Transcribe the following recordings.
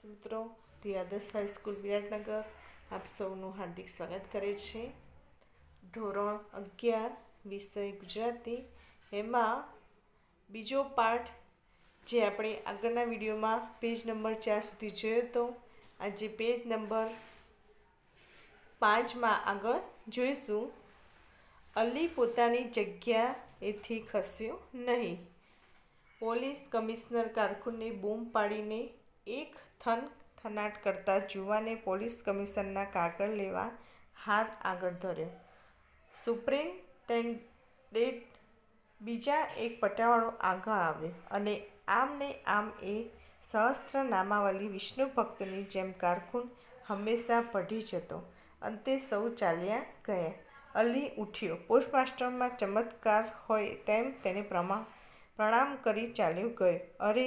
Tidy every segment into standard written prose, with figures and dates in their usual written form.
મિત્રો, ધી આદર્શ હાઈસ્કૂલ વિરાટનગર આપ સૌનું હાર્દિક સ્વાગત કરે છે. ધોરણ 11 વિષય ગુજરાતી, એમાં બીજો પાઠ જે આપણે આગળના વિડીયોમાં પેજ નંબર 4 સુધી જોયો હતો, આજે પેજ નંબર 5માં આગળ જોઈશું. અલી પોતાની જગ્યાએથી ખસ્યો નહીં. પોલીસ કમિશનર કારકુનને બૂમ પાડીને એક થનગનાટ કરતા જુવાને પોલીસ કમિશનરના કાગળ લેવા હાથ આગળ ધર્યો. સુપ્રિન્ટેન્ડન્ટ બીજા એક પટાવાળો આગળ આવ્યો અને આમ ને આમ એ સહસ્ત્રનામાવલી વિષ્ણુ ભક્તની જેમ કારકુન હંમેશા પઢી જતો. અંતે સૌ ચાલ્યા ગયા. અલી ઉઠ્યો. પોસ્ટમાસ્ટરમાં ચમત્કાર હોય તેમ તેને પ્રણામ કરી ચાલ્યો ગયો. અરે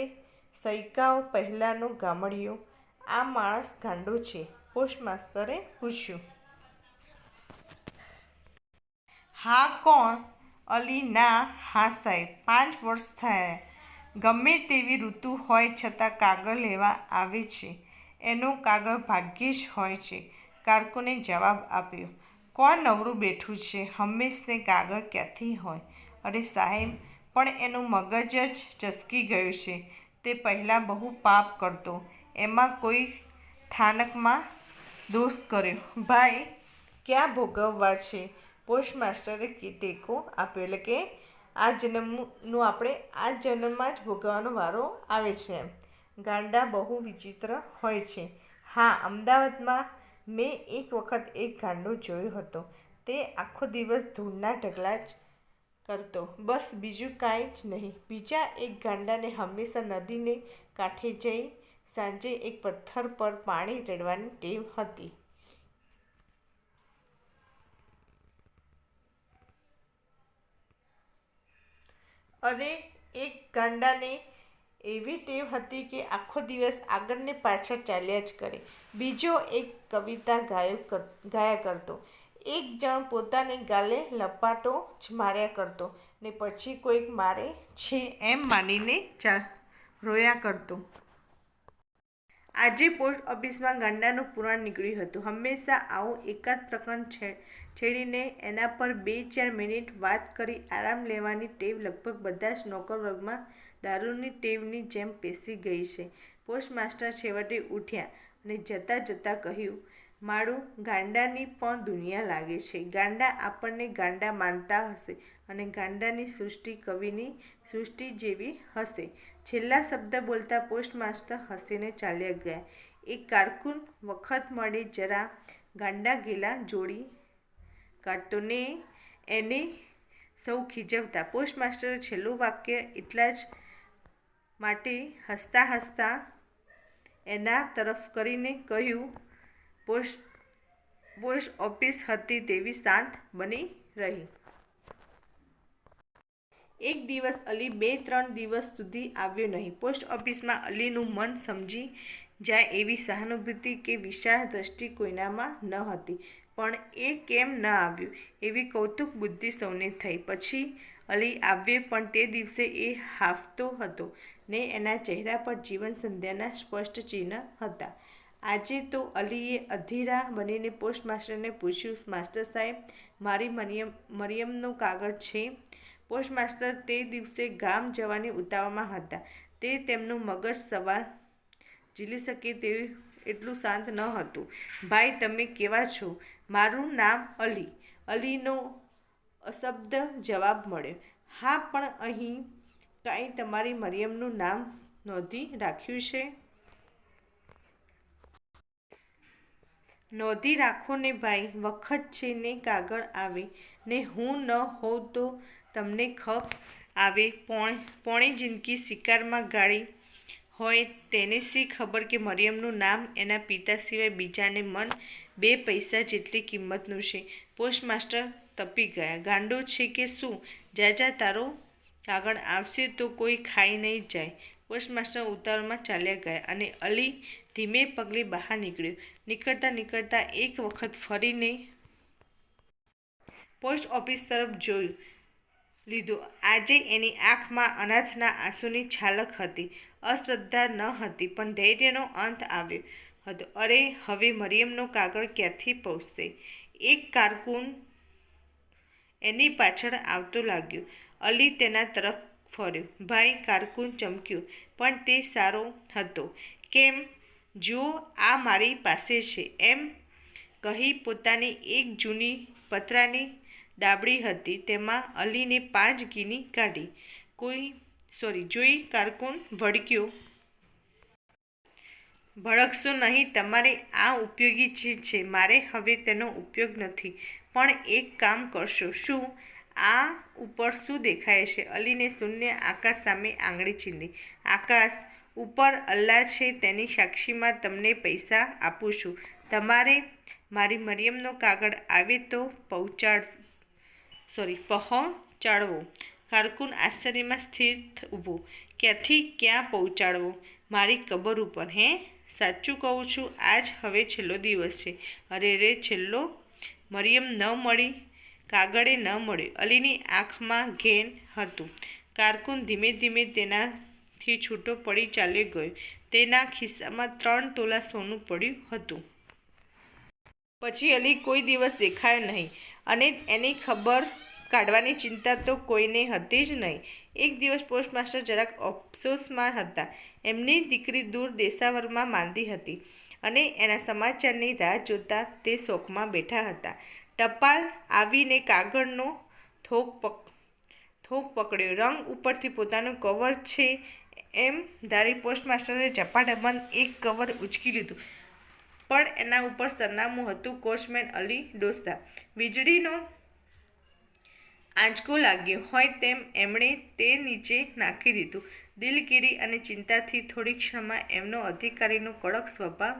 સૈકાઓ પહેલાંનો ગામડિયો, આ માણસ ગાંડો છે? પોસ્ટમાસ્તરે પૂછ્યું. હા, કોણ? અલી ના, હા સાહેબ, 5 વર્ષ થયા. ગમે તેવી ઋતુ હોય છતાં કાગળ લેવા આવે છે. એનો કાગળ ભાગ્યે જ હોય છે, કારકુને જવાબ આપ્યો. કોણ નવરું બેઠું છે? હંમેશને કાગળ ક્યાંથી હોય? અરે સાહેબ, પણ એનું મગજ જ ચસકી ગયું છે. તે પહેલાં બહુ પાપ કરતો, એમાં કોઈ થાનકમાં દોષ કર્યો. ભાઈ, ક્યાં ભોગવવા છે? પોસ્ટમાસ્ટરે ટેકો આપ્યો. એટલે કે આ જન્મનું આપણે આ જન્મમાં જ ભોગવવાનો વારો આવે છે. ગાંડા બહુ વિચિત્ર હોય છે. હા, અમદાવાદમાં મેં એક વખત એક ગાંડો જોયો હતો. તે આખો દિવસ ધૂળના ઢગલા જ કરતો, બસ બીજું કાંઈ જ નહીં. બીજા એક ગાંડાને હંમેશા નદીને કાંઠે જઈ સાંજે એક પથ્થર પર પાણી રેડવાની ટેવ હતી. અને એક ગાંડાને એવી ટેવ હતી કે આખો દિવસ આગળ ને પાછળ ચાલ્યા જ કરે. બીજો એક કવિતા ગાયા કરતો. એક જણ પોતાને ગાલે લપાટો જ માર્યા કરતો ને પછી કોઈક મારે છે એમ માનીને રોયા કરતો. આજે પોસ્ટ ઓફિસમાં ગાંડાનું પુરાણ નીકળ્યું હતું. હંમેશા આવું એકાદ પ્રકરણ છેડીને એના પર 2-4 મિનિટ વાત કરી આરામ લેવાની ટેવ લગભગ બધા જ નોકરવર્ગમાં દારૂની ટેવની જેમ પેસી ગઈ છે. પોસ્ટમાસ્ટર છેવટે ઉઠ્યા અને જતાં જતાં કહ્યું, માળું, ગાંડાની પણ દુનિયા લાગે છે. ગાંડા આપણને ગાંડા માનતા હશે અને ગાંડાની સૃષ્ટિ કવિની સૃષ્ટિ જેવી હશે. છેલ્લા શબ્દ બોલતા પોસ્ટમાસ્ટર હસીને ચાલ્યા ગયા. એક કારકુન વખત મળે જરા ગાંડા-ગેલા જોડી કાઢતો ને એને સૌ ખીજવતા. પોસ્ટમાસ્ટરે છેલ્લું વાક્ય એટલા જ માટે હસતા હસતા એના તરફ કરીને કહ્યું, પોસ્ટ ઓફિસ હતી તેવી શાંત બની રહી. એક દિવસ અલી 2-3 દિવસ સુધી આવ્યો નહીં. પોસ્ટ ઓફિસમાં અલીનું મન સમજી જાય એવી સહાનુભૂતિ કે વિશાળ દ્રષ્ટિ કોઈનામાં ન હતી. પણ એ કેમ ન આવ્યો એવી કૌતુક બુદ્ધિ સૌને થઈ. પછી અલી આવ્યો, પણ તે દિવસે એ હાંફતો હતો ને એના ચહેરા પર જીવન સંધ્યાના સ્પષ્ટ ચિહ્ન હતા. આજે તો અલીએ અધીરા બનીને પોસ્ટમાસ્ટરને પૂછ્યું, માસ્ટર સાહેબ, મારી મરિયમનો કાગળ છે? પોસ્ટમાસ્ટર તે દિવસે ગામ જવાની ઉતાવળમાં હતા. તે તેમનું મગજ સવાલ ઝીલી શકે એટલું શાંત ન હતું. ભાઈ, તમે કેવા છો? મારું નામ અલી. અલીનો અશબ્દ જવાબ મળ્યો. હા, પણ અહીં કાંઈ તમારી મરિયમનું નામ નોંધી રાખ્યું છે? નોંધી રાખો ને ભાઈ, વખત છે ને કાગળ આવે ને હું ન હોઉં તો તમને ખપ આવે. પોણી જિંદગી શિકારમાં ગાળી હોય તેને શી ખબર કે મરિયમનું નામ એના પિતા સિવાય બીજાને મન 2 પૈસા જેટલી કિંમતનું છે. પોસ્ટમાસ્ટર તપી ગયા. ગાંડો છે કે શું? જા, તારો કાગળ આવશે તો કોઈ ખાઈ નહીં જાય. પોસ્ટમાસ્ટર ઉતાવળમાં ચાલ્યા ગયા અને અલી ધીમે પગલે બહાર નીકળ્યો. નીકળતા એક વખત ફરીને પોસ્ટ ઓફિસ તરફ જોઈ લીધું. આજે એની આંખમાં અનાથના આંસુની છાલક હતી. અશ્રદ્ધા ન હતી, પણ ધૈર્યનો અંત આવ્યો હતો. અરે, હવે મરિયમનો કાગળ ક્યાંથી પહોંચશે? એક કારકુન એની પાછળ આવતો લાગ્યો. અલી તેના તરફ ફર્યો. ભાઈ, કારકુન ચમક્યો, પણ તે સારો હતો. કેમ? જુઓ, આ મારી પાસે છે, એમ કહી પોતાની એક જૂની પતરાની દાબડી હતી, તેમાં અલીને 5 ગીની કાઢી. જોઈ કારકુન ભડક્યો. ભડકશો નહીં, તમારે આ ઉપયોગી ચીજ છે, મારે હવે તેનો ઉપયોગ નથી. પણ એક કામ કરશો? શું? આ ઉપર શું દેખાય છે? અલીને શૂન્ય આકાશ સામે આંગળી ચીંધી. આકાશ ઉપર અલ્લાહ છે, તેની સાક્ષીમાં તમને પૈસા આપું છું. તમારે મારી મરિયમનો કાગળ આવે તો પહોંચાડવો. કારકુન આશ્ચર્યમાં સ્થિર ઊભો. ક્યાંથી ક્યાં પહોંચાડવો? મારી કબર ઉપર. હે? સાચું કહું છું, આજ હવે છેલ્લો દિવસ છે. અરે રે, છેલ્લો? મરિયમ ન મળી, કાગળે ન મળ્યો. અલીની આંખમાં ઘેન હતું. કારકુન ધીમે ધીમે તેનાથી છૂટો પડી ચાલ્યો ગયો. તેના ખિસ્સામાં 3 તોલા સોનું પડ્યું હતું. પછી અલી કોઈ દિવસ દેખાયો નહીં, અને એની ખબર કાઢવાની ચિંતા તો કોઈને હતી જ નહીં. એક દિવસ પોસ્ટમાસ્ટર જરાક અફસોસમાં હતા. એમની દીકરી દૂર દેશાવરમાં માંદી હતી, અને એના સમાચારની રાહ જોતા તે શોકમાં બેઠા હતા. ટપાલ આવીને કાગળનો થોક પકડ્યો. રંગ ઉપરથી પોતાનું કવર છે એમ ધારી પોસ્ટમાસ્ટરે ઝપાટાબંધ એક કવર ઉંચકી લીધું, પણ એના ઉપર સરનામું હતું કોચમેન અલી ડોસા. વીજળીનો આંચકો લાગ્યો હોય તેમ એમણે તે નીચે નાખી દીધું. દિલગીરી અને ચિંતાથી થોડી ક્ષણમાં એમનો અધિકારીનો કડક સ્વભાવ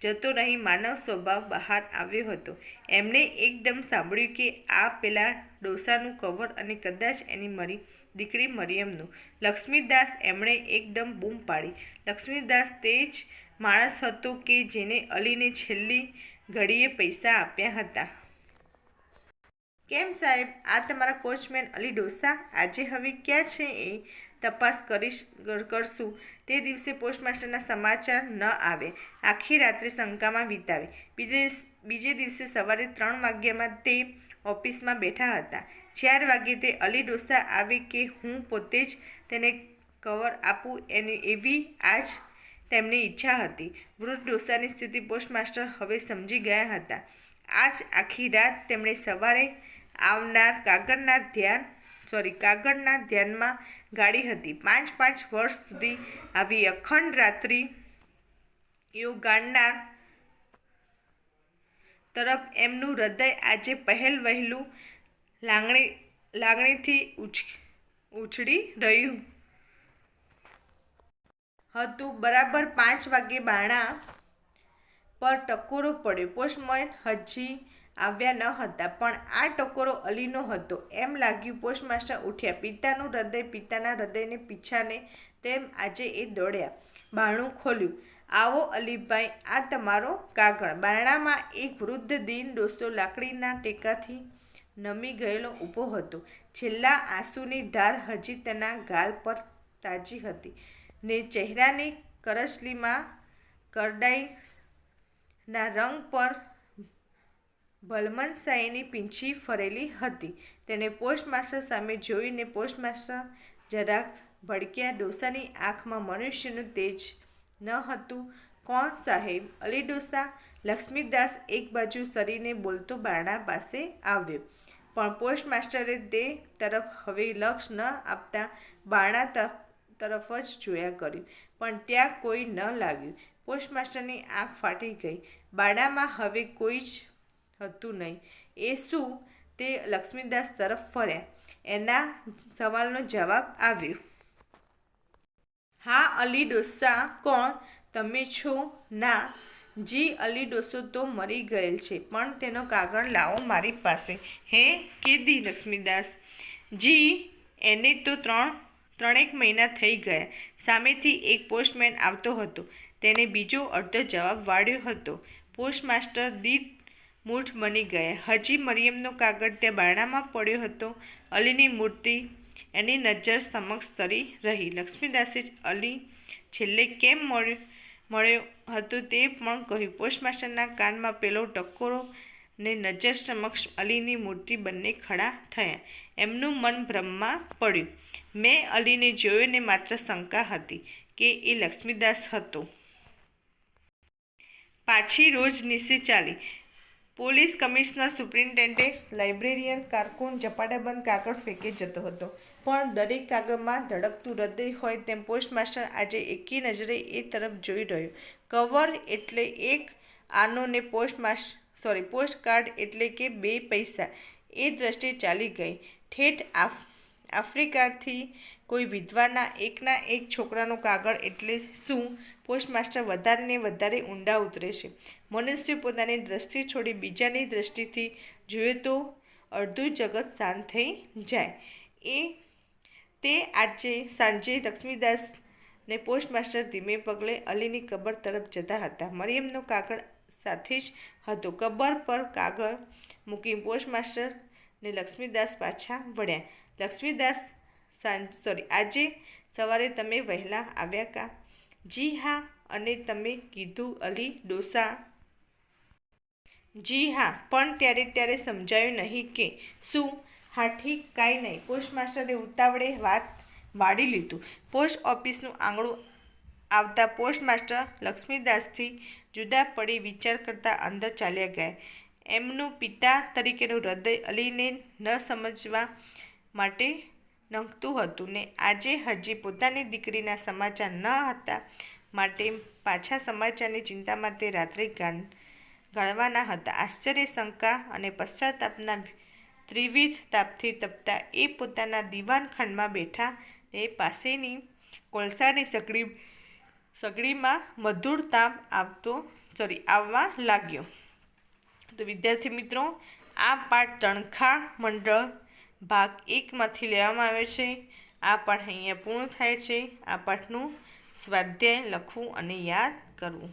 જતો રહી માનવ સ્વભાવ બહાર આવ્યો હતો. એમણે એકદમ સાંભળ્યું કે આ પેલા ડોસાનું કવર, અને કદાચ એની દીકરી મરિયમનું. લક્ષ્મીદાસ! એમણે એકદમ બૂમ પાડી. લક્ષ્મીદાસ તે જ માણસ હતો કે જેને અલીને છેલ્લી ઘડીએ પૈસા આપ્યા હતા. કેમ સાહેબ, આ તમારા કોચમેન અલી ડોસા? આજે હવે ક્યાં છે એ તપાસ કરશું. તે દિવસે પોસ્ટમાસ્ટરના સમાચાર ન આવે. આખી રાત્રે શંકામાં વિતાવી. બીજે દિવસે સવારે 3 વાગ્યામાં તે ઓફિસમાં બેઠા હતા. 4 વાગ્યે તે અલી ડોસા આવે કે હું પોતે જ તેને કવર આપું, એવી આજ તેમની ઈચ્છા હતી. વૃદ્ધ ડોસાની સ્થિતિ પોસ્ટમાસ્ટર હવે સમજી ગયા હતા. આજ આખી રાત તેમણે સવારે આવનાર કાગળના ધ્યાનમાં ગાળી હતી. 5 વર્ષ સુધી આવી અખંડ રાત્રિઓ ગાળનાર તરફ એમનું હૃદય આજે પહેલ-વહેલું લાગણીથી ઉછળી રહ્યું હતું. બરાબર 5 વાગ્યે બારણા પર ટકોરો પડ્યો. પોસ્ટમેન હજી આવ્યા ન હતા, પણ આ ટકોરો અલીનો હતો એમ લાગ્યું. પોસ્ટમાસ્ટર ઉઠ્યા. પિતાનું હૃદય પિતાના હૃદયને પીછાને તેમ આજે એ દોડ્યા. બારણું ખોલ્યું. આવો અલીભાઈ, આ તમારો કાગળ. બારણામાં એક વૃદ્ધ દીન ડોસો લાકડીના ટેકાથી નમી ગયેલો ઊભો હતો. છેલ્લા આંસુની ધાર હજી તેના ગાલ પર તાજી હતી, ને ચહેરાની કરચલીમાં કરડાઈના રંગ પર ભલમનસાઈની પીંછી ફરેલી હતી. તેણે પોસ્ટમાસ્ટર સામે જોઈને પોસ્ટમાસ્ટર જરાક ભડક્યા. ડોસાની આંખમાં મનુષ્યનું તેજ ન હતું. કોણ સાહેબ? અલી ડોસા. લક્ષ્મીદાસ એક બાજુ સરીને બોલતો બારણા પાસે આવ્યો, પણ પોસ્ટમાસ્ટરે તે તરફ હવે લક્ષ ન આપતા બારણા તરફ જ જોયા કર્યું, પણ ત્યાં કોઈ ન લાગ્યું. પોસ્ટમાસ્ટરની આંખ ફાટી ગઈ. બારણામાં હવે કોઈ જ હતું નહીં. એ શું? તે લક્ષ્મીદાસ તરફ ફર્યા. એના સવાલનો જવાબ આવ્યો. હા, અલી ડોસા. કોણ? તમે છો? ના જી, અલી ડોસો તો મરી ગયેલ છે, પણ તેનો કાગળ લાવો મારી પાસે. હે? કેદી? લક્ષ્મીદાસ. જી, એને તો 3 મહિના થઈ ગયા. સામેથી એક પોસ્ટમેન આવતો હતો. તેણે બીજો અડધો જવાબ વાળ્યો હતો. પોસ્ટમાસ્ટર મૂઢ બની ગયા. હજી મરિયમનો કાગળ ત્યાં બારણામાં પડ્યો હતો. અલીની મૂર્તિ એની નજર સમક્ષ તરી રહી. લક્ષ્મીદાસે અલી છેલ્લે કેમ મળ્યો હતો તે પણ કહ્યું. પોસ્ટમાસ્ટરના કાનમાં પેલો ટકોરો ને નજર સમક્ષ અલીની મૂર્તિ બંને ખડા થયા. એમનું મન ભ્રમમાં પડ્યું. મેં અલીને જોયો ને માત્ર શંકા હતી કે એ લક્ષ્મીદાસ હતો. પાછી રોજ નિશે ચાલી. પોલીસ કમિશનર, સુપ્રિન્ટેન્ડન્ટ, લાઇબ્રેરિયન, કારકુન ઝપાટાબંધ કાગળ ફેંકે જતો હતો. પણ દરેક કાગળમાં ધડકતું હૃદય હોય તેમ પોસ્ટમાસ્ટર આજે એકી નજરે એ તરફ જોઈ રહ્યો. કવર એટલે એક આનો ને પોસ્ટકાર્ડ એટલે કે 2 પૈસા. એ દ્રષ્ટિ ચાલી ગઈ. ઠેઠ આફ્રિકાથી કોઈ વિધવાના એકના એક છોકરાનો કાગળ એટલે શું? પોસ્ટમાસ્ટર વધારે ને વધારે ઊંડા ઉતરે છે. મનુષ્ય પોતાની દ્રષ્ટિ છોડી બીજાની દ્રષ્ટિથી જુએ તો અડધું જગત શાંત થઈ જાય. તે આજે સાંજે લક્ષ્મીદાસ ને પોસ્ટમાસ્ટર ધીમે પગલે અલીની કબર તરફ જતા હતા. મરિયમનો કાગળ સાથે જ હતો. કબર પર કાગળ મૂકી પોસ્ટમાસ્ટર ને લક્ષ્મીદાસ પાછા વળ્યા. લક્ષ્મીદાસ, આજે સવારે તમે વહેલા આવ્યા કા? જી હા. અને તમે કીધું અલી ડોસા? જી હા, પણ ત્યારે સમજાયું નહીં કે શું? હા ઠીક, કાંઈ નહીં. પોસ્ટમાસ્ટરે ઉતાવળે વાત વાળી લીધું. પોસ્ટ ઓફિસનું આંગણું આવતા પોસ્ટમાસ્ટર લક્ષ્મીદાસથી જુદા પડી વિચાર કરતા અંદર ચાલ્યા ગયા. એમનું પિતા તરીકેનું હૃદય અલીને ન સમજવા માટે નંગતું હતું ને આજે હજી પોતાની દીકરીના સમાચાર ન હતા માટે પાછા સમાચારની ચિંતામાં તે રાત્રે ગાળવાના હતા. આશ્ચર્ય, શંકા અને પશ્ચાતાપના ત્રિવિધ તાપથી તપતા એ પોતાના દીવાનખાનામાં બેઠા ને પાસેની કોલસાની સગડીમાં મધુર તાપ આવવા લાગ્યો. તો વિદ્યાર્થી મિત્રો, આ પાઠ તણખા મંડળ ભાગ 1માંથી લેવામાં આવ્યો છે. આ પાઠ અહીંયા પૂર્ણ થાય છે. આ પાઠનું સ્વાધ્યાય લખવું અને યાદ કરવું.